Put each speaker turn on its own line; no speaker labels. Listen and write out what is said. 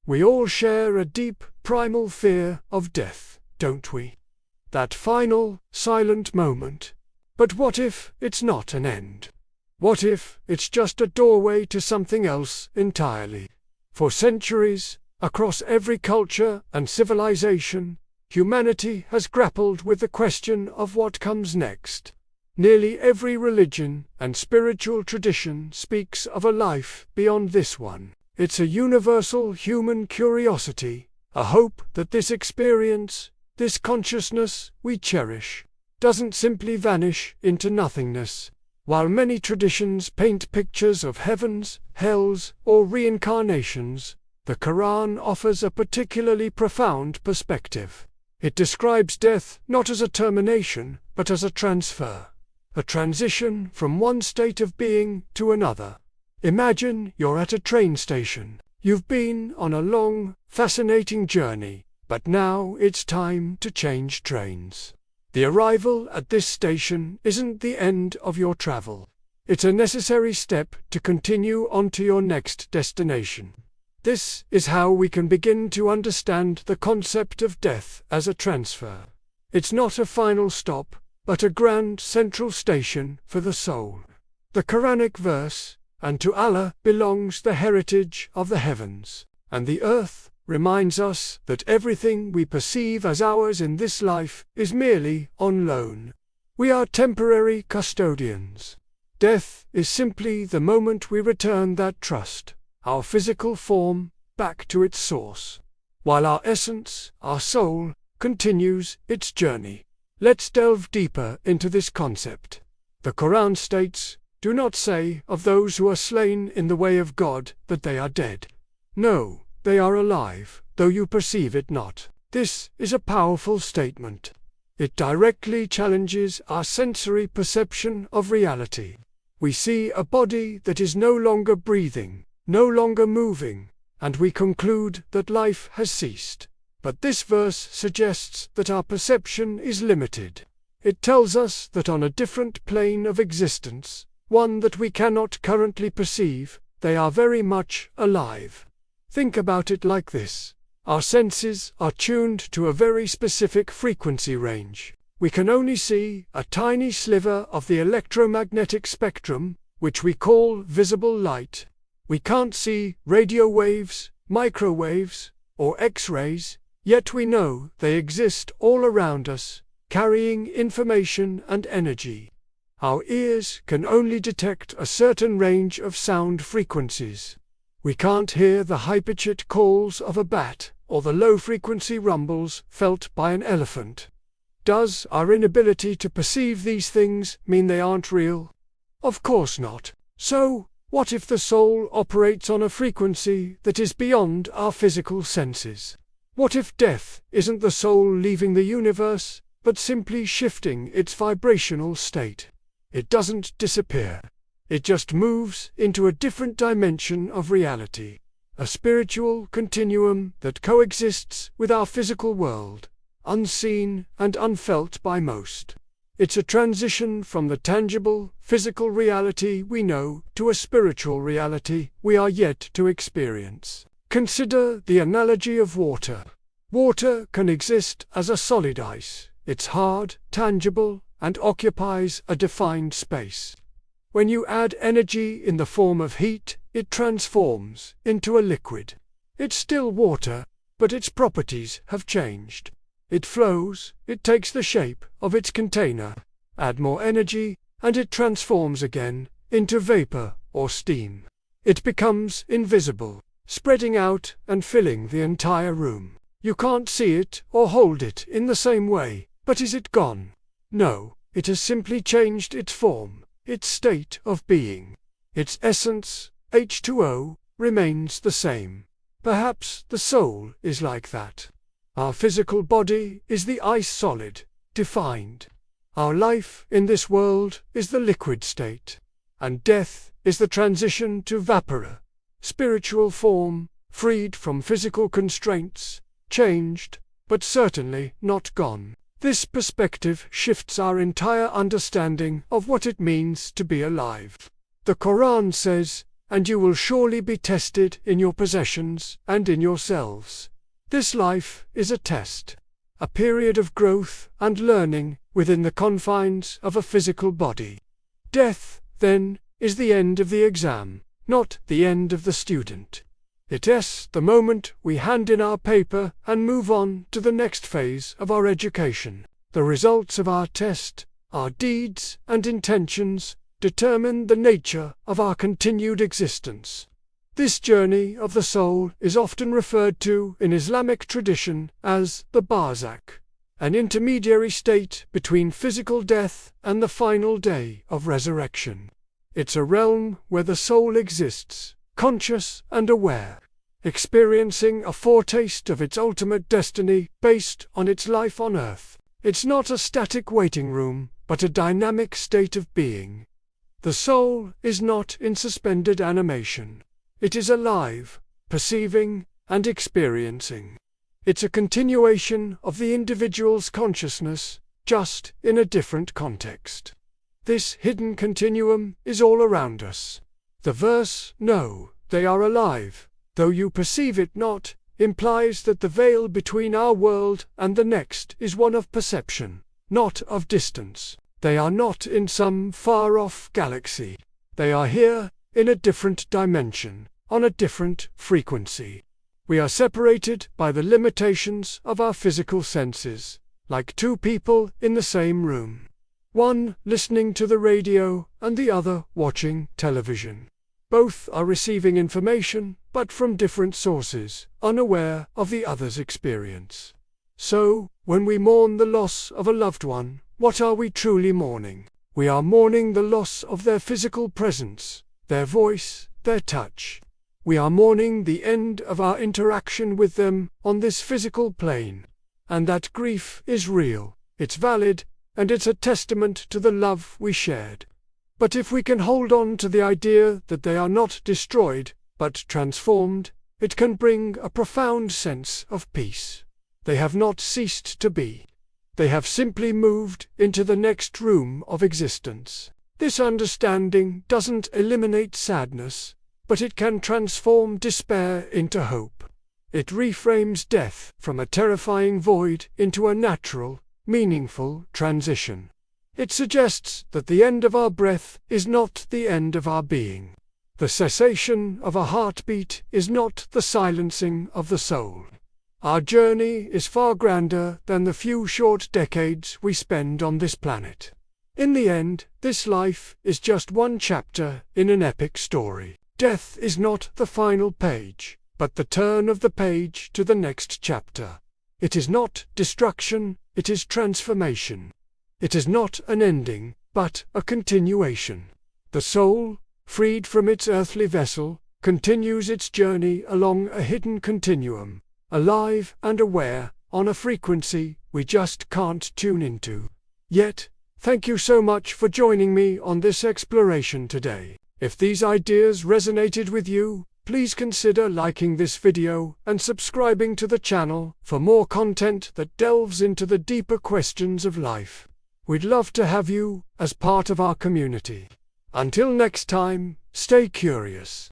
We all share a deep, primal fear of death, don't we? That final, silent moment. But what if it's not an end? What if it's just a doorway to something else entirely? For centuries, across every culture and civilization, humanity has grappled with the question of what comes next. Nearly every religion and spiritual tradition speaks of a life beyond this one. It's a universal human curiosity, a hope that this experience, this consciousness we cherish, doesn't simply vanish into nothingness. While many traditions paint pictures of heavens, hells, or reincarnations, the Quran offers a particularly profound perspective. It describes death not as a termination, but as a transfer, a transition from one state of being to another. Imagine you're at a train station. You've been on a long, fascinating journey, but now it's time to change trains. The arrival at this station isn't the end of your travel. It's a necessary step to continue on to your next destination. This is how we can begin to understand the concept of death as a transfer. It's not a final stop, but a grand central station for the soul. The Quranic verse, "And to Allah belongs the heritage of the heavens and the earth," reminds us that everything we perceive as ours in this life is merely on loan. We are temporary custodians. Death is simply the moment we return that trust, our physical form, back to its source, while our essence, our soul, continues its journey. Let's delve deeper into this concept. The Quran states, "Do not say of those who are slain in the way of God that they are dead. No, they are alive, though you perceive it not." This is a powerful statement. It directly challenges our sensory perception of reality. We see a body that is no longer breathing, no longer moving, and we conclude that life has ceased. But this verse suggests that our perception is limited. It tells us that on a different plane of existence, one that we cannot currently perceive, they are very much alive. Think about it like this. Our senses are tuned to a very specific frequency range. We can only see a tiny sliver of the electromagnetic spectrum, which we call visible light. We can't see radio waves, microwaves, or X-rays, yet we know they exist all around us, carrying information and energy. Our ears can only detect a certain range of sound frequencies. We can't hear the high-pitched calls of a bat or the low-frequency rumbles felt by an elephant. Does our inability to perceive these things mean they aren't real? Of course not. So, what if the soul operates on a frequency that is beyond our physical senses? What if death isn't the soul leaving the universe, but simply shifting its vibrational state? It doesn't disappear. It just moves into a different dimension of reality, a spiritual continuum that coexists with our physical world, unseen and unfelt by most. It's a transition from the tangible, physical reality we know to a spiritual reality we are yet to experience. Consider the analogy of water. Water can exist as a solid ice. It's hard, tangible, and occupies a defined space. When you add energy in the form of heat, it transforms into a liquid. It's still water, but its properties have changed. It flows, it takes the shape of its container. Add more energy, and it transforms again into vapor or steam. It becomes invisible, spreading out and filling the entire room. You can't see it or hold it in the same way, but is it gone? No, it has simply changed its form, its state of being. Its essence, H2O, remains the same. Perhaps the soul is like that. Our physical body is the ice solid, defined. Our life in this world is the liquid state. And death is the transition to vapor, spiritual form, freed from physical constraints, changed, but certainly not gone. This perspective shifts our entire understanding of what it means to be alive. The Quran says, and you will surely be tested in your possessions and in yourselves. This life is a test, a period of growth and learning within the confines of a physical body. Death, then, is the end of the exam, not the end of the student. It is the moment we hand in our paper and move on to the next phase of our education. The results of our test, our deeds and intentions, determine the nature of our continued existence. This journey of the soul is often referred to in Islamic tradition as the barzakh, an intermediary state between physical death and the final day of resurrection. It's a realm where the soul exists, conscious and aware, experiencing a foretaste of its ultimate destiny based on its life on earth. It's not a static waiting room, but a dynamic state of being. The soul is not in suspended animation. It is alive, perceiving, and experiencing. It's a continuation of the individual's consciousness, just in a different context. This hidden continuum is all around us. The verse, "No, they are alive, though you perceive it not," implies that the veil between our world and the next is one of perception, not of distance. They are not in some far-off galaxy. They are here, in a different dimension, on a different frequency. We are separated by the limitations of our physical senses, like two people in the same room. One listening to the radio and the other watching television. Both are receiving information, but from different sources, unaware of the other's experience. So, when we mourn the loss of a loved one, what are we truly mourning? We are mourning the loss of their physical presence, their voice, their touch. We are mourning the end of our interaction with them on this physical plane. And that grief is real, it's valid, and it's a testament to the love we shared. But if we can hold on to the idea that they are not destroyed, but transformed, it can bring a profound sense of peace. They have not ceased to be. They have simply moved into the next room of existence. This understanding doesn't eliminate sadness, but it can transform despair into hope. It reframes death from a terrifying void into a natural, meaningful transition. It suggests that the end of our breath is not the end of our being. The cessation of a heartbeat is not the silencing of the soul. Our journey is far grander than the few short decades we spend on this planet. In the end, this life is just one chapter in an epic story. Death is not the final page, but the turn of the page to the next chapter. It is not destruction, it is transformation. It is not an ending, but a continuation. The soul, freed from its earthly vessel, continues its journey along a hidden continuum, alive and aware, on a frequency we just can't tune into. Yet, thank you so much for joining me on this exploration today. If these ideas resonated with you, please consider liking this video and subscribing to the channel for more content that delves into the deeper questions of life. We'd love to have you as part of our community. Until next time, stay curious.